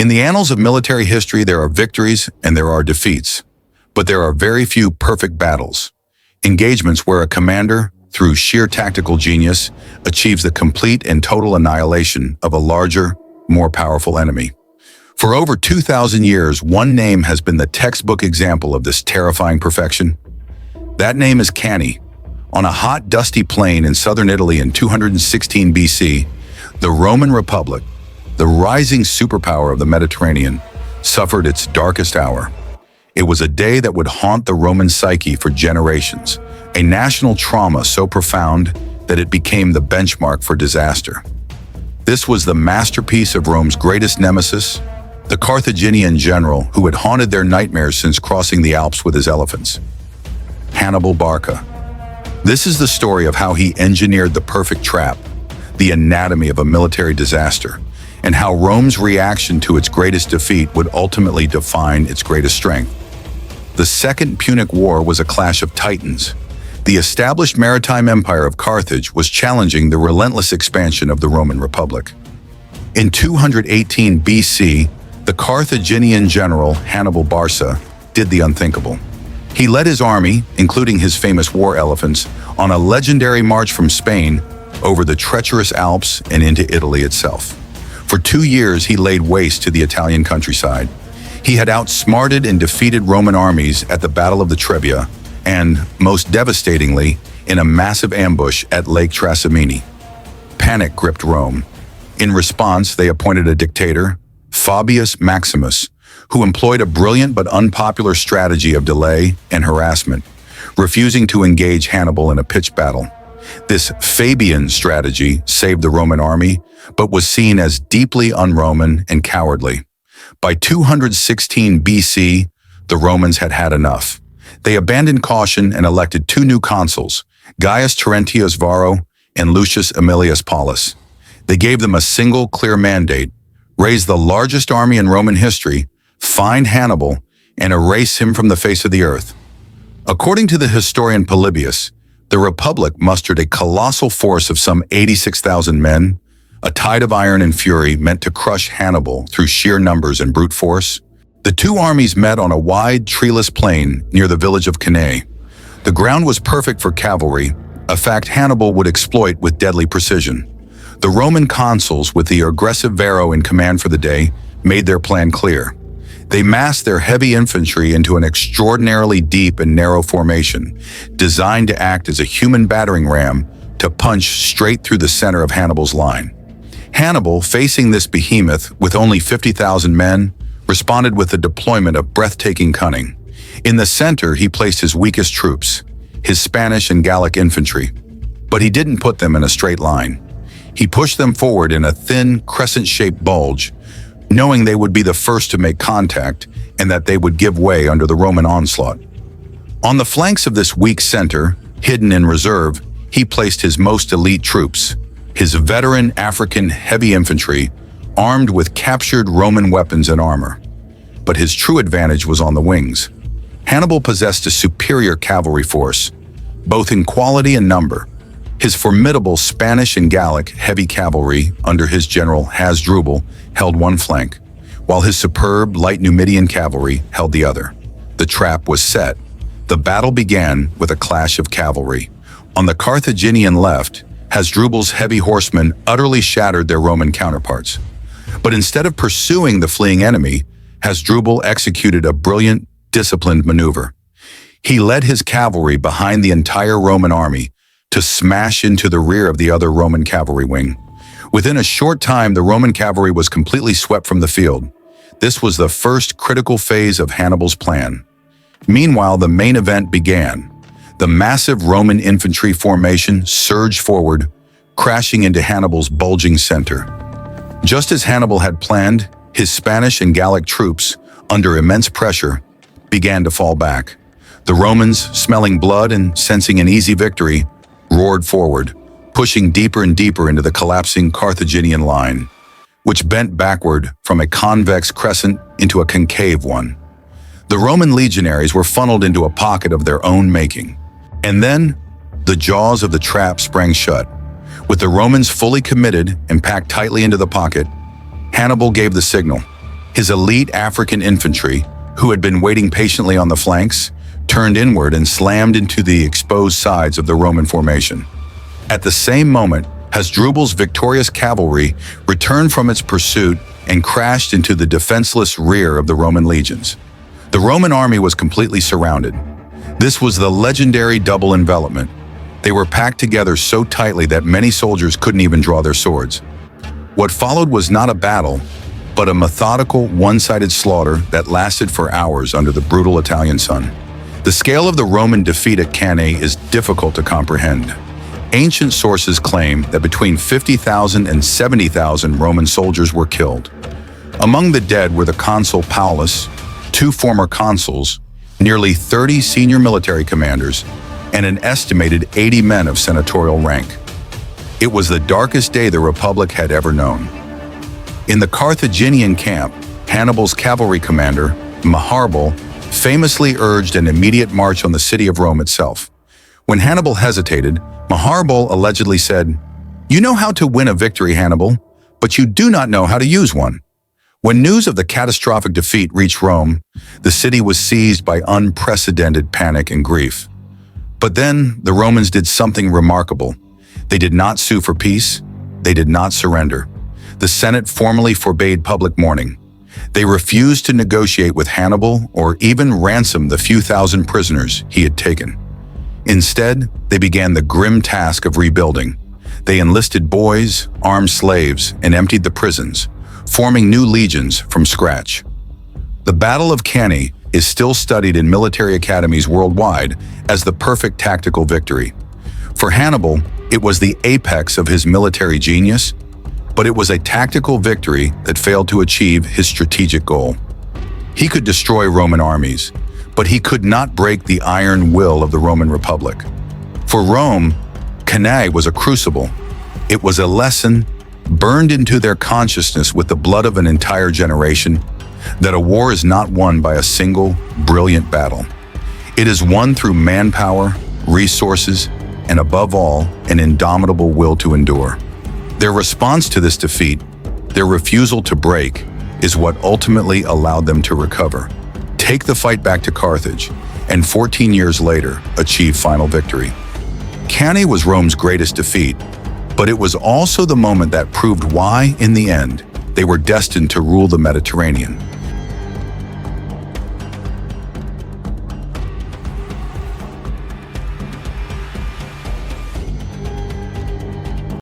In the annals of military history, there are victories and there are defeats, but there are very few perfect battles. Engagements where a commander, through sheer tactical genius, achieves the complete and total annihilation of a larger, more powerful enemy. For over 2,000 years, one name has been the textbook example of this terrifying perfection. That name is Cannae. On a hot, dusty plain in southern Italy in 216 BC, the Roman Republic, the rising superpower of the Mediterranean, suffered its darkest hour. It was a day that would haunt the Roman psyche for generations, a national trauma so profound that it became the benchmark for disaster. This was the masterpiece of Rome's greatest nemesis, the Carthaginian general who had haunted their nightmares since crossing the Alps with his elephants. Hannibal Barca. This is the story of how he engineered the perfect trap, the anatomy of a military disaster, and how Rome's reaction to its greatest defeat would ultimately define its greatest strength. The Second Punic War was a clash of titans. The established maritime empire of Carthage was challenging the relentless expansion of the Roman Republic. In 218 BC, the Carthaginian general Hannibal Barca did the unthinkable. He led his army, including his famous war elephants, on a legendary march from Spain over the treacherous Alps and into Italy itself. For 2 years, he laid waste to the Italian countryside. He had outsmarted and defeated Roman armies at the Battle of the Trebia and, most devastatingly, in a massive ambush at Lake Trasimene. Panic gripped Rome. In response, they appointed a dictator, Fabius Maximus, who employed a brilliant but unpopular strategy of delay and harassment, refusing to engage Hannibal in a pitched battle. This Fabian strategy saved the Roman army, but was seen as deeply un-Roman and cowardly. By 216 BC, the Romans had had enough. They abandoned caution and elected 2 new consuls, Gaius Terentius Varro and Lucius Aemilius Paulus. They gave them a single clear mandate: raise the largest army in Roman history, find Hannibal, and erase him from the face of the earth. According to the historian Polybius, the Republic mustered a colossal force of some 86,000 men, a tide of iron and fury meant to crush Hannibal through sheer numbers and brute force. The 2 armies met on a wide, treeless plain near the village of Cannae. The ground was perfect for cavalry, a fact Hannibal would exploit with deadly precision. The Roman consuls, with the aggressive Varro in command for the day, made their plan clear. They massed their heavy infantry into an extraordinarily deep and narrow formation, designed to act as a human battering ram to punch straight through the center of Hannibal's line. Hannibal, facing this behemoth with only 50,000 men, responded with the deployment of breathtaking cunning. In the center, he placed his weakest troops, his Spanish and Gallic infantry. But he didn't put them in a straight line. He pushed them forward in a thin, crescent-shaped bulge, knowing they would be the first to make contact and that they would give way under the Roman onslaught. On the flanks of this weak center, hidden in reserve, he placed his most elite troops, his veteran African heavy infantry, armed with captured Roman weapons and armor. But his true advantage was on the wings. Hannibal possessed a superior cavalry force, both in quality and number. His formidable Spanish and Gallic heavy cavalry under his general Hasdrubal held one flank, while his superb light Numidian cavalry held the other. The trap was set. The battle began with a clash of cavalry. On the Carthaginian left, Hasdrubal's heavy horsemen utterly shattered their Roman counterparts. But instead of pursuing the fleeing enemy, Hasdrubal executed a brilliant, disciplined maneuver. He led his cavalry behind the entire Roman army to smash into the rear of the other Roman cavalry wing. Within a short time, the Roman cavalry was completely swept from the field. This was the first critical phase of Hannibal's plan. Meanwhile, the main event began. The massive Roman infantry formation surged forward, crashing into Hannibal's bulging center. Just as Hannibal had planned, his Spanish and Gallic troops, under immense pressure, began to fall back. The Romans, smelling blood and sensing an easy victory, roared forward, pushing deeper and deeper into the collapsing Carthaginian line, which bent backward from a convex crescent into a concave one. The Roman legionaries were funneled into a pocket of their own making. And then, the jaws of the trap sprang shut. With the Romans fully committed and packed tightly into the pocket, Hannibal gave the signal. His elite African infantry, who had been waiting patiently on the flanks, turned inward and slammed into the exposed sides of the Roman formation. At the same moment, Hasdrubal's victorious cavalry returned from its pursuit and crashed into the defenseless rear of the Roman legions. The Roman army was completely surrounded. This was the legendary double envelopment. They were packed together so tightly that many soldiers couldn't even draw their swords. What followed was not a battle, but a methodical, one-sided slaughter that lasted for hours under the brutal Italian sun. The scale of the Roman defeat at Cannae is difficult to comprehend. Ancient sources claim that between 50,000 and 70,000 Roman soldiers were killed. Among the dead were the consul Paulus, 2 former consuls, nearly 30 senior military commanders, and an estimated 80 men of senatorial rank. It was the darkest day the Republic had ever known. In the Carthaginian camp, Hannibal's cavalry commander, Hannibal, famously urged an immediate march on the city of Rome itself. When Hannibal hesitated, Hannibal allegedly said, "You know how to win a victory, Hannibal, but you do not know how to use one." When news of the catastrophic defeat reached Rome, the city was seized by unprecedented panic and grief. But then the Romans did something remarkable. They did not sue for peace. They did not surrender. The Senate formally forbade public mourning. They refused to negotiate with Hannibal or even ransom the few thousand prisoners he had taken. Instead, they began the grim task of rebuilding. They enlisted boys, armed slaves, and emptied the prisons, forming new legions from scratch. The Battle of Cannae is still studied in military academies worldwide as the perfect tactical victory. For Hannibal, it was the apex of his military genius, but it was a tactical victory that failed to achieve his strategic goal. He could destroy Roman armies, but he could not break the iron will of the Roman Republic. For Rome, Cannae was a crucible. It was a lesson burned into their consciousness with the blood of an entire generation that a war is not won by a single, brilliant battle. It is won through manpower, resources, and above all, an indomitable will to endure. Their response to this defeat, their refusal to break, is what ultimately allowed them to recover, take the fight back to Carthage, and 14 years later, achieve final victory. Cannae was Rome's greatest defeat, but it was also the moment that proved why, in the end, they were destined to rule the Mediterranean.